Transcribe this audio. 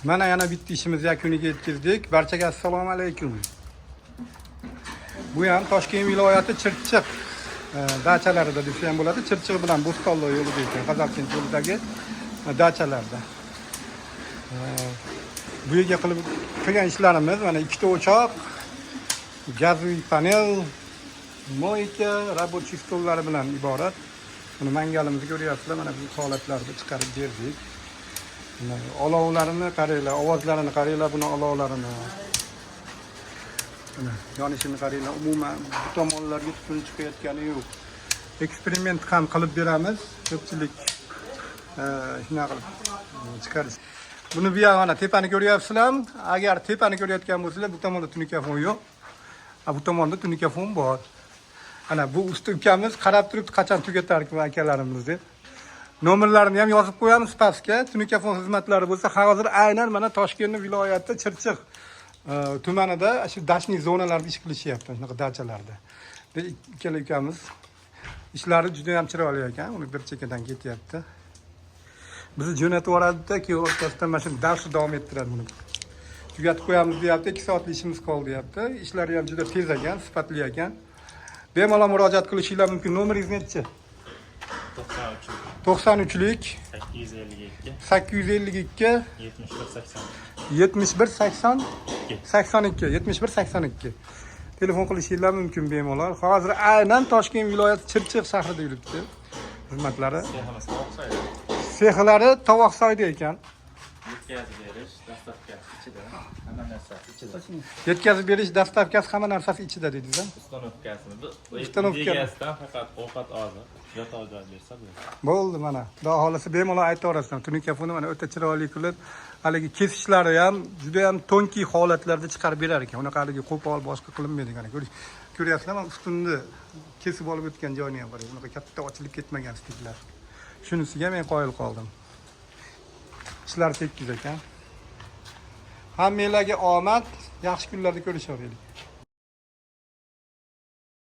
Mana yana bitta ishimiz yakuniga yetkazdik. Barchaga assalomu alaykum. Bu ham Toshkent viloyati Chirchiq dachalarida desa ham bo'ladi. Chirchiq bilan Bo'stonliq yo'lida ekan, Qozog'iston yo'lidagi dachalarda. Bu yerga qilgan ishlarimiz mana ikkita o'choq, gazli panel, moyka, рабочий stollari bilan iborat. Buni mangalimizni ko'ryapsizlar, mana bu holatlarda chiqarib berdik. Olovlarini qaranglar, ovozlarini qaranglar, buni olovlarini. Yonishini qaranglar, umuman bu tomonlarga tutun chiqayotgani yo'q. Eksperiment ham qilib beramiz. Ko'pchilik shunaqa qilib chiqarish. Buni bu yana tepani ko'ryapsizlar. Agar tepani ko'rayotgan bo'lsangiz, bu tomonda tunikafon yo'q. Bu tomonda tunikafon bor. Ana bu usta ukamiz qarab turibdi, qachon tugatar ekan akalarimiz deb. Nomerlarini ham yozib qo'yamiz pastga. Tunikafon xizmatlari bo'lsa, hozir aynan mana Toshkent viloyati Chirchiq tumanida shu dashniy zonalarda ish qilishyapti, shunaqa dachalarda. Ikkala ukamiz ishlari juda ham chiroyli ekan, uni bir chekkadan ketyapti. Bizni jo'natib yuboradi-da, keyin o'rtasida mana shu darsni davom ettiradi buni. Tugatib qo'yamiz deyapti, 2 soatlik ishimiz qoldi deyapti. Ishlari ham juda tez ekan, sifatli ekan. Bemalol murojaat qilishingiz mumkin. Nomeringiz nechi? 93lik 852 7182 telefon qilishingiz mumkin bemalol. Hozir aynan Toshkent viloyati Chirchiq shahrida yuribdi. Xizmatlari. Sexlari Tovoqsoyda ekan. Yetkazib berish dastavkasi hamma narsasi ichida dedingiz-a? Ustanovkasidan faqat ovqat hozir yotoq joy bersa bo'ldi mana. Xudo xolasa bemalol aytaverasizlar. Tunikafonni mana o'ta chiroyli qilib, haligi kesishlari ham juda ham tonki holatlarda chiqarib berar ekan. Unaqa haligi qo'pol boshqa qilinmaydi ekan. Ko'ryapsizlar, mana ustunni kesib olib o'tgan joyini ham qarang. Unaqa katta ochilib ketmagan stiklar. Shunisiga men qoyil qoldim. Ishlar tekis ekan. Hammalarga omad, yaxshi kunlarda ko'rishaveraylik.